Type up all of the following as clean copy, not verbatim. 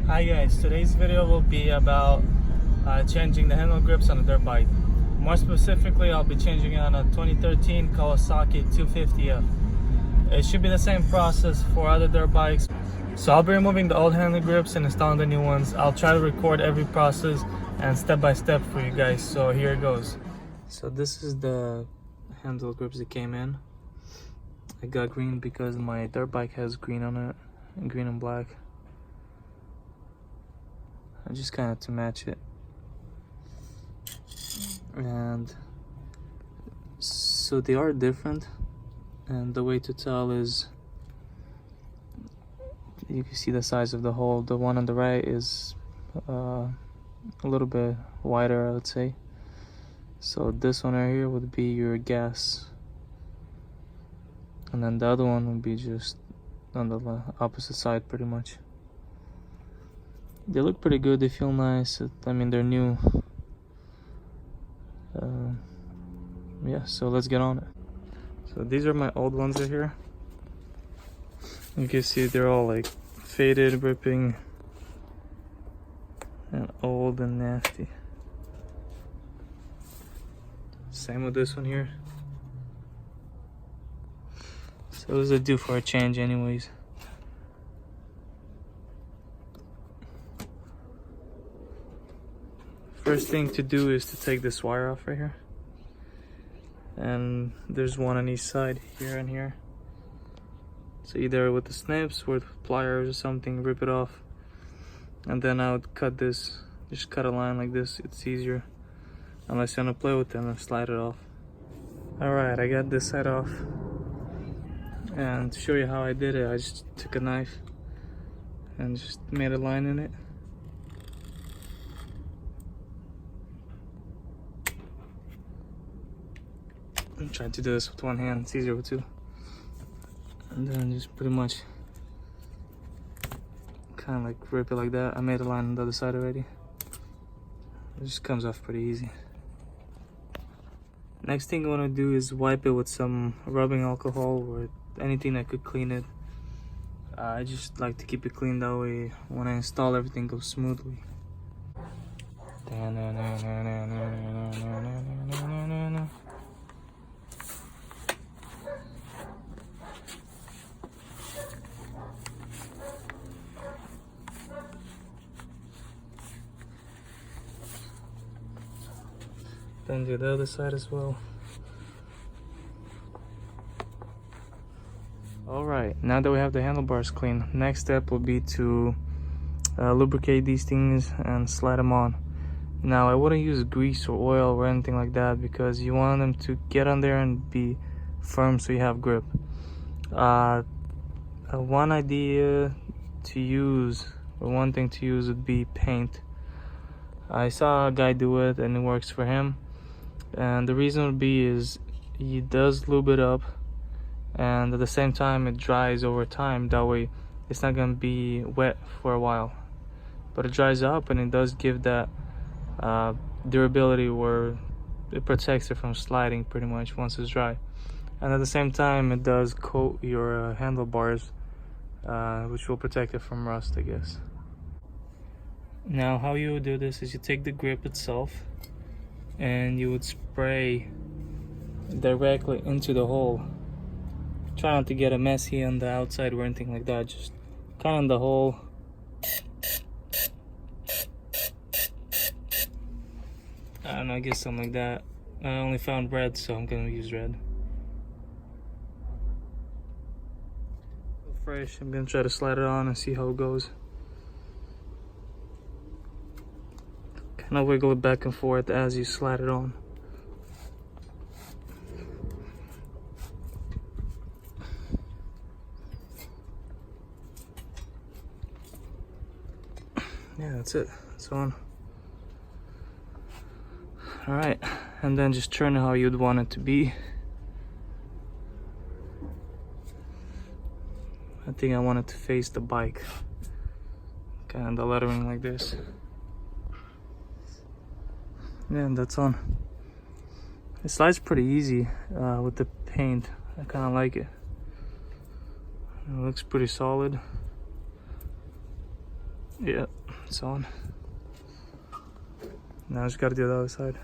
Hi guys, today's video will be about changing the handle grips on a dirt bike. More specifically, I'll be changing it on a 2013 Kawasaki 250f. It should be the same process for other dirt bikes. So I'll be removing the old handle grips and installing the new ones. I'll try to record every process and step by step for you guys, so here it goes. So this is the handle grips that came in. I got green because my dirt bike has green on it, and green and black. Just kind of to match it. And so they are different, and the way to tell is you can see the size of the hole. The one on the right is a little bit wider, I would say. So this one right here would be your gas, and then the other one would be just on the opposite side pretty much. They look pretty good, they feel nice. I mean, they're new. Yeah, so let's get on it. So these are my old ones right here. You can see they're all like faded, ripping, and old and nasty. Same with this one here. So those are due for a change anyways. First thing to do is to take this wire off right here. And there's one on each side, here and here. So either with the snips or with pliers or something, rip it off. And then I would cut this, just cut a line like this, it's easier. Unless you want to play with them and slide it off. Alright, I got this side off. And to show you how I did it, I just took a knife and just made a line in it. I'm trying to do this with one hand, it's easier with two. And then just pretty much kind of like rip it like that. I made a line on the other side already. It just comes off pretty easy. Next thing I want to do is wipe it with some rubbing alcohol or anything that could clean it. I just like to keep it clean, that way when I install everything goes smoothly. Then do the other side as well. Alright, now that we have the handlebars clean, next step will be to lubricate these things and slide them on. Now I wouldn't use grease or oil or anything like that because you want them to get on there and be firm so you have grip. One idea to use, or one thing to use, would be paint. I saw a guy do it and it works for him. And the reason would be is he does lube it up, and at the same time it dries over time. That way it's not gonna be wet for a while, but it dries up and it does give that durability where it protects it from sliding pretty much once it's dry. And at the same time it does coat your handlebars, which will protect it from rust, I guess. Now how you would do this is you take the grip itself and you would spray directly into the hole. Try not to get a messy on the outside or anything like that, just kind of in the hole. I don't know, I guess something like that. I only found red, so I'm gonna use red. Fresh, I'm gonna try to slide it on and see how it goes. Kind of wiggle it back and forth as you slide it on. Yeah, that's it. It's on. Alright, and then just turn it how you'd want it to be. I think I want it to face the bike. Kind of the lettering like this. Yeah, and that's on. It slides pretty easy with the paint. I kind of like it. It looks pretty solid. Yeah, it's on. Now I just gotta do the other side.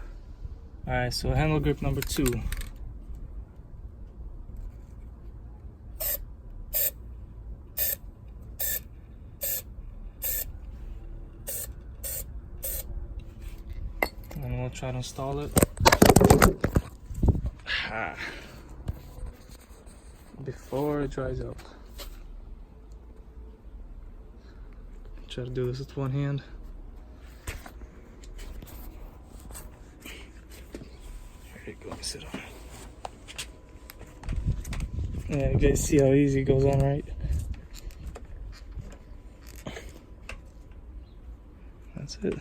Alright, so handle grip number 2. And we'll try to install it. Before it dries up. Try to do this with one hand. There you go, sit on it. Yeah, you guys see how easy it goes on, right? That's it.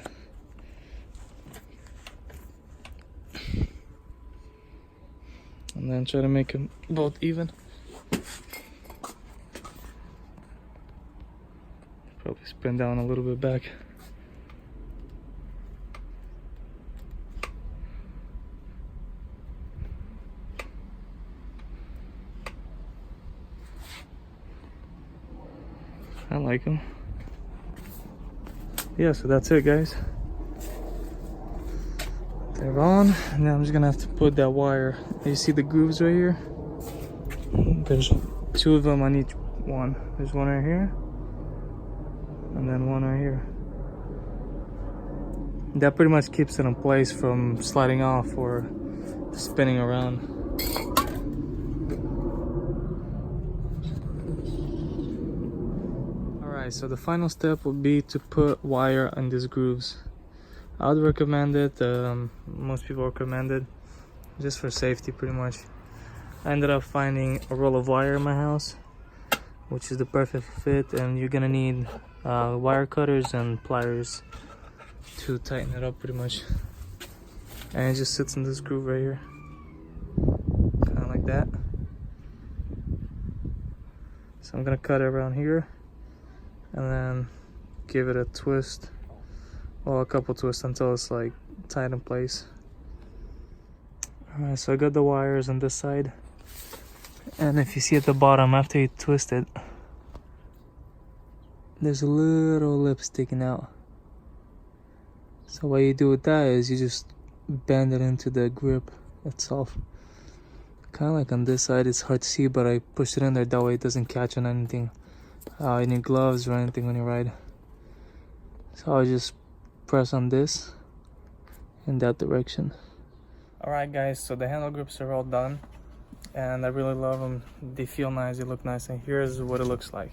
And then try to make them both even. Probably spin down a little bit back. I like them. Yeah, so that's it, guys. They're on. Now I'm just gonna have to put that wire. You see the grooves right here? There's 2 of them on each one. There's one right here, and then one right here. That pretty much keeps it in place from sliding off or spinning around. Alright, so the final step would be to put wire on these grooves. I would recommend it, most people recommend it, just for safety pretty much. I ended up finding a roll of wire in my house, which is the perfect fit, and you're gonna need wire cutters and pliers to tighten it up pretty much. And it just sits in this groove right here, kind of like that. So I'm gonna cut it around here and then give it a twist, well, a couple twists until it's like tight in place. Alright, so I got the wires on this side, and if you see at the bottom, after you twist it, there's a little lip sticking out. So what you do with that is you just bend it into the grip itself. Kind of like on this side, it's hard to see, but I pushed it in there that way it doesn't catch on anything, any gloves or anything when you ride. So I just press on this in that direction. Alright guys, so the handle grips are all done, and I really love them. They feel nice, they look nice, and here's what it looks like.